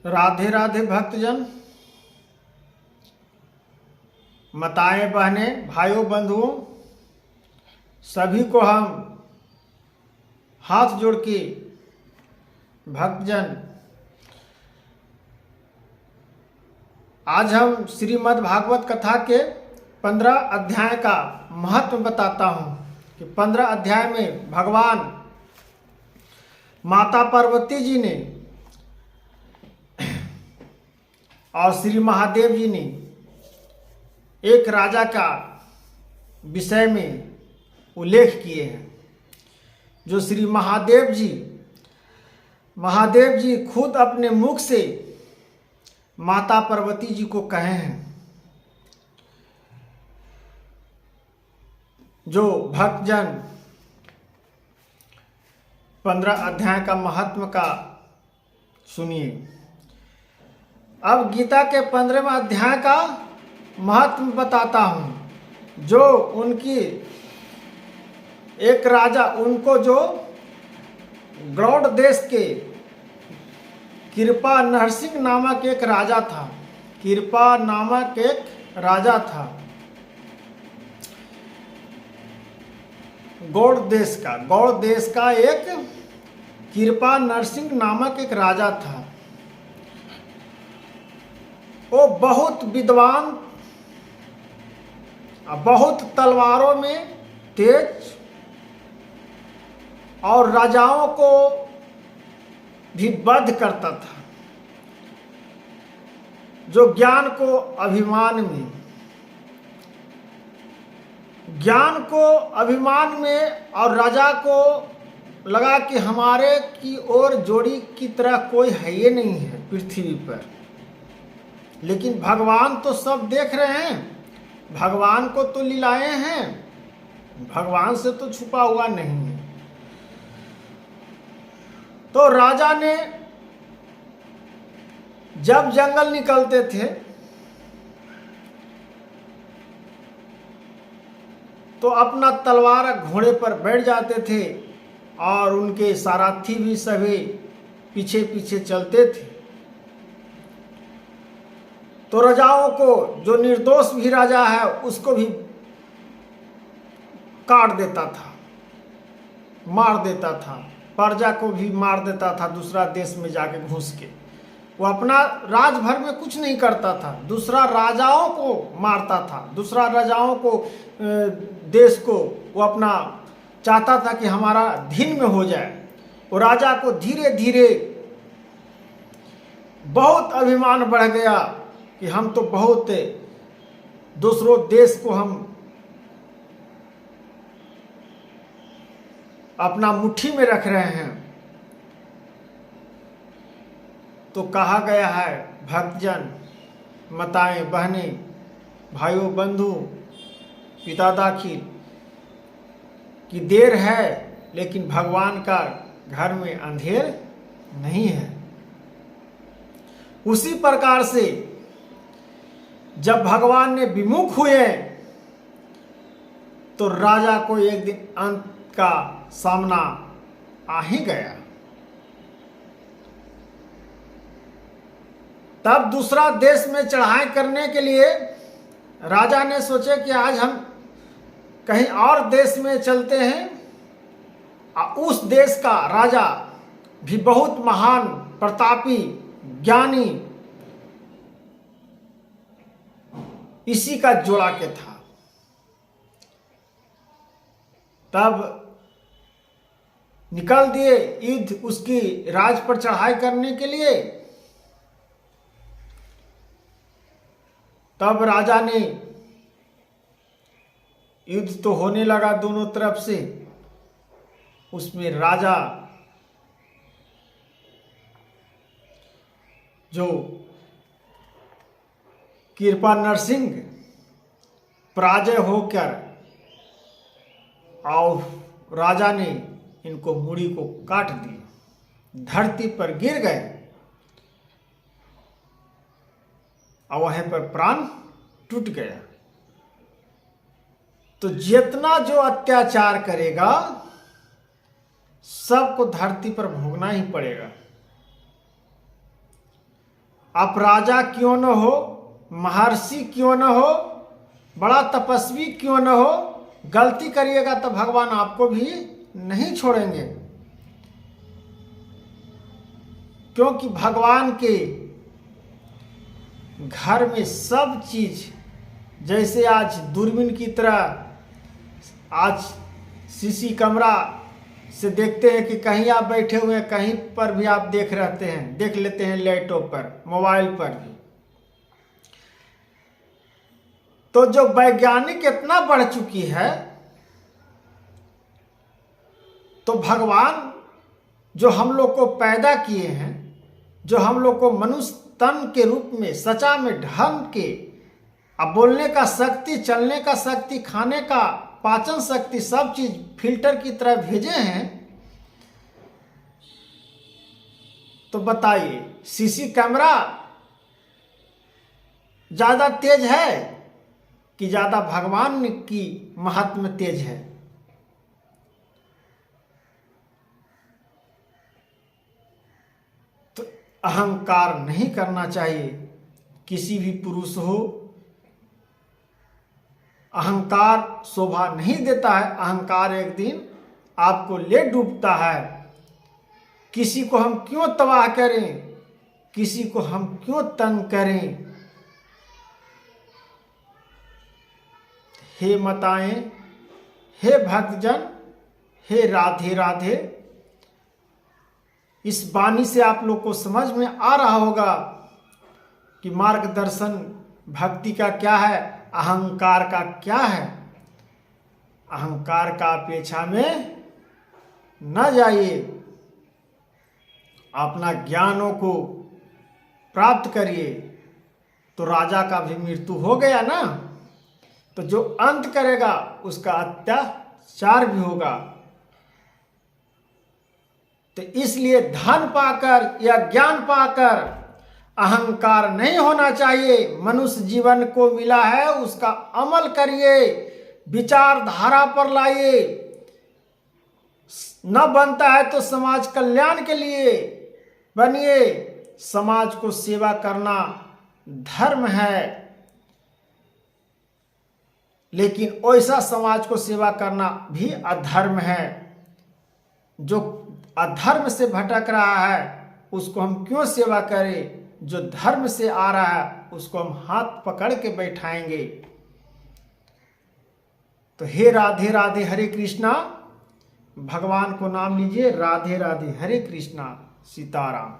राधे राधे भक्तजन, माताएं बहनें, भाइयों बंधुओं, सभी को हम हाथ जोड़ के भक्तजन आज हम श्रीमद् भागवत कथा के 15 अध्याय का महत्व बताता हूं कि 15 अध्याय में भगवान माता पार्वती जी ने और श्री महादेव जी ने एक राजा का विषय में उल्लेख किए हैं, जो श्री महादेव जी खुद अपने मुख से माता पार्वती जी को कहे हैं। जो भक्तजन 15 अध्याय का महत्व का सुनिए। अब गीता के 15वें अध्याय का महत्व बताता हूं। जो उनकी एक राजा, उनको जो गौड़ देश के कृपा नरसिंह नामक एक राजा था, कृपा नामक एक राजा था गौड़ देश का एक कृपा नरसिंह नामक एक राजा था। वो बहुत विद्वान, बहुत तलवारों में तेज और राजाओं को भी वध करता था। जो ज्ञान को अभिमान में और राजा को लगा कि हमारे की और जोड़ी की तरह कोई है ये नहीं है पृथ्वी पर। लेकिन भगवान तो सब देख रहे हैं, भगवान को तो लीलाएं हैं, भगवान से तो छुपा हुआ नहीं है। तो राजा ने जब जंगल निकलते थे तो अपना तलवार घोड़े पर बैठ जाते थे और उनके सारथी भी सभी पीछे पीछे चलते थे। तो राजाओं को, जो निर्दोष भी राजा है, उसको भी काट देता था, मार देता था, प्रजा को भी मार देता था। दूसरा देश में जाके घुस के वो अपना राज भर में कुछ नहीं करता था, दूसरा राजाओं को मारता था, दूसरा राजाओं को, देश को वो अपना चाहता था कि हमारा धीन में हो जाए। वो राजा को धीरे धीरे बहुत अभिमान बढ़ गया कि हम तो बहुत दूसरों देश को हम अपना मुट्ठी में रख रहे हैं। तो कहा गया है भक्तजन, माताएं बहनें, भाइयों बंधु, पिता दाखिल, कि देर है लेकिन भगवान का घर में अंधेर नहीं है। उसी प्रकार से जब भगवान ने विमुख हुए तो राजा को एक दिन अंत का सामना आ ही गया। तब दूसरा देश में चढ़ाई करने के लिए राजा ने सोचे कि आज हम कहीं और देश में चलते हैं। उस देश का राजा भी बहुत महान, प्रतापी, ज्ञानी, इसी का जोड़ा के था। तब निकल दिए युद्ध उसकी राज पर चढ़ाई करने के लिए। तब राजा ने, युद्ध तो होने लगा दोनों तरफ से, उसमें राजा जो कृपा नरसिंह पराजय होकर और राजा ने इनको मुड़ी को काट दिया, धरती पर गिर गए और वहीं पर प्राण टूट गया। तो जितना जो अत्याचार करेगा सबको धरती पर भोगना ही पड़ेगा। आप राजा क्यों न हो, महर्षि क्यों न हो, बड़ा तपस्वी क्यों न हो, गलती करिएगा तो भगवान आपको भी नहीं छोड़ेंगे। क्योंकि भगवान के घर में सब चीज, जैसे आज दूरबीन की तरह आज सीसी कैमरा से देखते हैं कि कहीं आप बैठे हुए हैं, कहीं पर भी आप देख लेते हैं लैपटॉप पर, मोबाइल पर भी। तो जो वैज्ञानिक इतना बढ़ चुकी है, तो भगवान जो हम लोग को पैदा किए हैं, जो हम लोग को मनुष्य तन के रूप में सचा में ढंग के, अब बोलने का शक्ति, चलने का शक्ति, खाने का पाचन शक्ति, सब चीज फिल्टर की तरह भेजे हैं। तो बताइए, सीसी कैमरा ज्यादा तेज है कि ज्यादा भगवान की महात्म तेज है? तो अहंकार नहीं करना चाहिए, किसी भी पुरुष हो। अहंकार शोभा नहीं देता है। अहंकार एक दिन आपको ले डूबता है। किसी को हम क्यों तबाह करें, किसी को हम क्यों तंग करें। हे माताएं, हे भक्तजन, हे राधे राधे, इस वाणी से आप लोग को समझ में आ रहा होगा कि मार्गदर्शन भक्ति का क्या है, अहंकार का क्या है। अहंकार का अपेक्षा में न जाइए, अपना ज्ञानों को प्राप्त करिए। तो राजा का भी मृत्यु हो गया ना, तो जो अंत करेगा उसका अत्याचार भी होगा। तो इसलिए धन पाकर या ज्ञान पाकर अहंकार नहीं होना चाहिए। मनुष्य जीवन को मिला है, उसका अमल करिए, विचारधारा पर लाइए। न बनता है तो समाज कल्याण के लिए बनिए। समाज को सेवा करना धर्म है, लेकिन ऐसा समाज को सेवा करना भी अधर्म है। जो अधर्म से भटक रहा है उसको हम क्यों सेवा करें? जो धर्म से आ रहा है उसको हम हाथ पकड़ के बैठाएंगे। तो हे राधे राधे, हरे कृष्णा। भगवान को नाम लीजिए, राधे राधे, हरे कृष्णा, सीताराम।